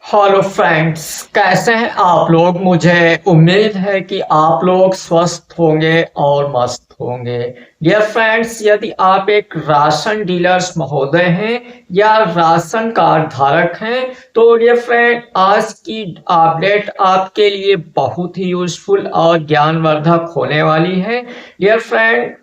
Hello friends, कैसे हैं आप लोग। मुझे उम्मीद है कि आप लोग स्वस्थ होंगे और मस्त होंगे। डियर फ्रेंड्स, यदि आप एक राशन डीलर्स महोदय हैं या राशन कार्ड धारक हैं तो डियर फ्रेंड, आज की अपडेट आपके लिए बहुत ही यूजफुल और ज्ञानवर्धक होने वाली है। डियर फ्रेंड,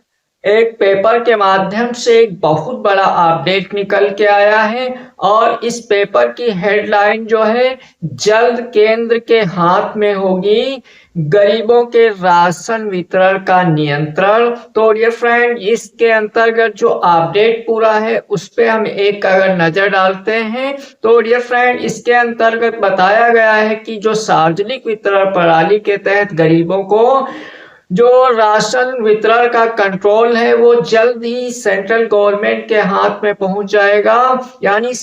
एक पेपर के माध्यम से एक बहुत बड़ा अपडेट निकल के आया है और इस पेपर की हेडलाइन जो है, जल्द केंद्र के हाथ में होगी गरीबों के राशन वितरण का नियंत्रण। तो डियर फ्रेंड, इसके अंतर्गत जो अपडेट पूरा है उस पे हम एक अगर नजर डालते हैं तो डियर फ्रेंड, इसके अंतर्गत बताया गया है कि जो सार्वजनिक वितरण प्रणाली के तहत गरीबों को जो राशन वितरण का कंट्रोल है वो जल्द ही सेंट्रल गवर्नमेंट के हाथ में पहुंच जाएगा। यानी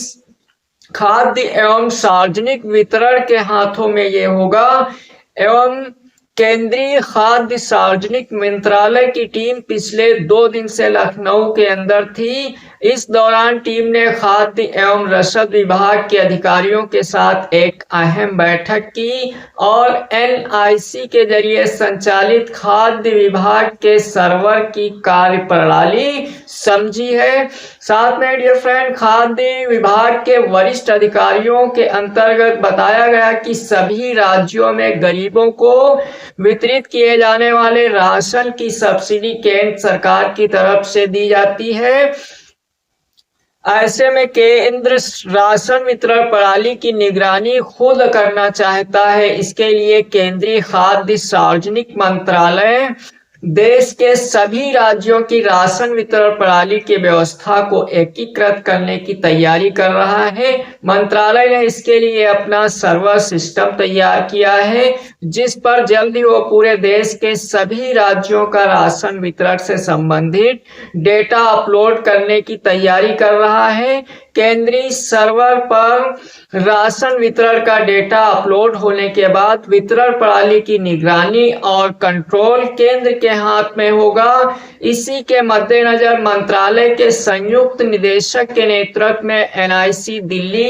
खाद्य एवं सार्वजनिक वितरण के हाथों में ये होगा। एवं केंद्रीय खाद्य सार्वजनिक मंत्रालय की टीम पिछले 2 दिन से लखनऊ के अंदर थी। इस दौरान टीम ने खाद्य एवं रसद विभाग के अधिकारियों के साथ एक अहम बैठक की और एनआईसी के जरिए संचालित खाद्य विभाग के सर्वर की कार्य प्रणाली समझी है। साथ में डियर फ्रेंड, खाद्य विभाग के वरिष्ठ अधिकारियों के अंतर्गत बताया गया कि सभी राज्यों में गरीबों को वितरित किए जाने वाले राशन की सब्सिडी केंद्र सरकार की तरफ से दी जाती है। ऐसे में केंद्र राशन वितरण प्रणाली की निगरानी खुद करना चाहता है। इसके लिए केंद्रीय खाद्य सार्वजनिक मंत्रालय देश के सभी राज्यों की राशन वितरण प्रणाली की व्यवस्था को एकीकृत करने की तैयारी कर रहा है। मंत्रालय ने इसके लिए अपना सर्वर सिस्टम तैयार किया है जिस पर जल्द ही वो पूरे देश के सभी राज्यों का राशन वितरण से संबंधित डेटा अपलोड करने की तैयारी कर रहा है। केंद्रीय सर्वर पर राशन वितरण का डेटा अपलोड होने के बाद वितरण प्रणाली की निगरानी और कंट्रोल केंद्र के हाथ में होगा। इसी के मद्देनजर मंत्रालय के संयुक्त निदेशक के नेतृत्व में एनआईसी दिल्ली,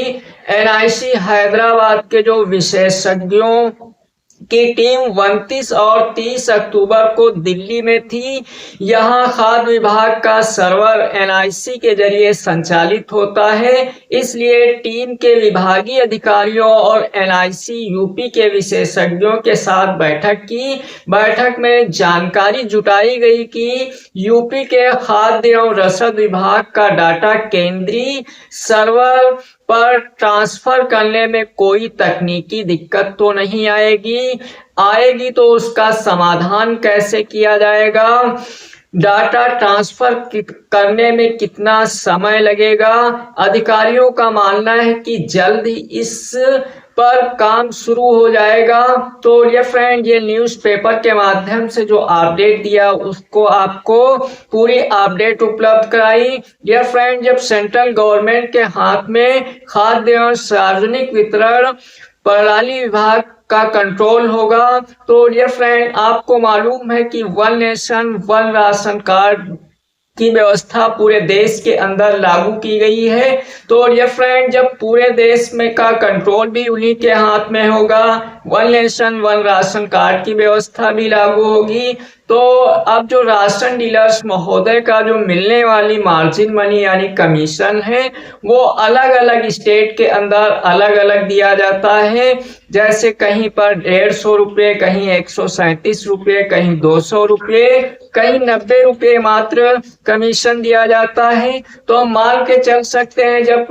एनआईसी हैदराबाद के जो विशेषज्ञों की टीम 29 और 30 अक्टूबर को दिल्ली में थी। यहां खाद्य विभाग का सर्वर एनआईसी के जरिए संचालित होता है, इसलिए टीम के विभागीय अधिकारियों और एनआईसी यूपी के विशेषज्ञों के साथ बैठक की। बैठक में जानकारी जुटाई गई कि यूपी के खाद्य एवं रसद विभाग का डाटा केंद्रीय सर्वर पर ट्रांसफर करने में कोई तकनीकी दिक्कत तो नहीं आएगी तो उसका समाधान कैसे किया जाएगा, डाटा ट्रांसफर करने में कितना समय लगेगा। अधिकारियों का मानना है कि जल्द ही इस पर काम शुरू हो जाएगा। तो डियर फ्रेंड, ये न्यूज़पेपर के माध्यम से जो अपडेट दिया उसको आपको पूरी अपडेट उपलब्ध कराई। डियर फ्रेंड, जब सेंट्रल गवर्नमेंट के हाथ में खाद्य और सार्वजनिक वितरण प्रणाली विभाग का कंट्रोल होगा तो डियर फ्रेंड, आपको मालूम है कि one nation one ration card की व्यवस्था पूरे देश के अंदर लागू की गई है। तो डियर फ्रेंड, जब पूरे देश में का कंट्रोल भी उन्हीं के हाथ में होगा, one nation one ration card की व्यवस्था भी लागू होगी, तो अब जो राशन डीलर्स महोदय का जो मिलने वाली मार्जिन मनी यानी कमीशन है वो अलग अलग स्टेट के अंदर अलग अलग दिया जाता है। जैसे कहीं पर 150 रुपये, कहीं 137 रुपये, कहीं 200 रुपये, कहीं 90 रुपये मात्र कमीशन दिया जाता है। तो हम मान के चल सकते हैं जब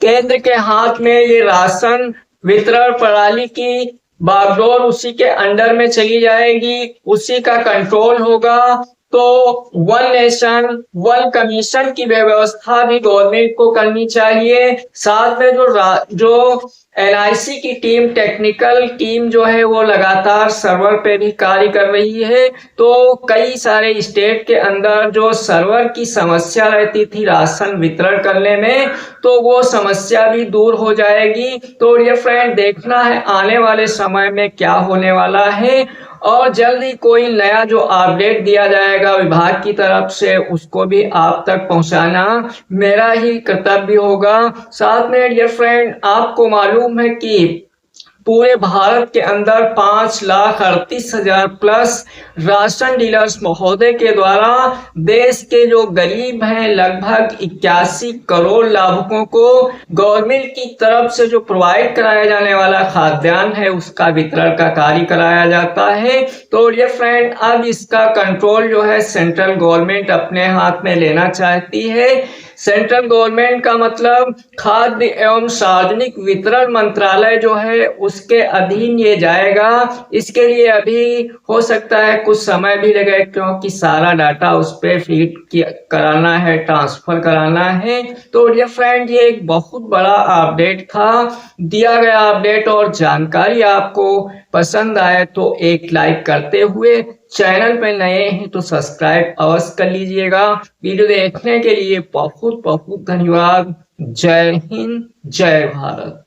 केंद्र के हाथ में ये राशन वितरण प्रणाली की बागडोर उसी के अंडर में चली जाएगी, उसी का कंट्रोल होगा, तो वन नेशन वन कमीशन की व्यवस्था भी गवर्नमेंट को करनी चाहिए। साथ में जो एनआईसी की टीम, टेक्निकल टीम जो है वो लगातार सर्वर पे भी कार्य कर रही है। तो कई सारे स्टेट के अंदर जो सर्वर की समस्या रहती थी राशन वितरण करने में, तो वो समस्या भी दूर हो जाएगी। तो डियर फ्रेंड, देखना है आने वाले समय में क्या होने वाला है और जल्द ही कोई नया जो अपडेट दिया जाएगा विभाग की तरफ से उसको भी आप तक पहुंचाना मेरा ही कर्तव्य होगा। साथ में डियर फ्रेंड, आपको मालूम है कि पूरे भारत के अंदर 5,38,000 प्लस राशन डीलर्स महोदय के द्वारा देश के जो गरीब हैं लगभग 81 करोड़ लाभुकों को गवर्नमेंट की तरफ से जो प्रोवाइड कराया जाने वाला खाद्यान्न है उसका वितरण का कार्य कराया जाता है। तो ये फ्रेंड, अब इसका कंट्रोल जो है सेंट्रल गवर्नमेंट अपने हाथ में लेना चाहती है। सेंट्रल गवर्नमेंट का मतलब खाद्य एवं सार्वजनिक वितरण मंत्रालय जो है उसके अधीन ये जाएगा। इसके लिए अभी हो सकता है कुछ समय भी लगे क्योंकि सारा डाटा उस पर फीड कराना है, ट्रांसफर कराना है। तो डियर फ्रेंड, ये एक बहुत बड़ा अपडेट था। दिया गया अपडेट और जानकारी आपको पसंद आए तो एक लाइक करते हुए, चैनल पे नए हैं तो सब्सक्राइब अवश्य कर लीजिएगा। वीडियो देखने के लिए बहुत बहुत धन्यवाद। जय हिंद, जय भारत।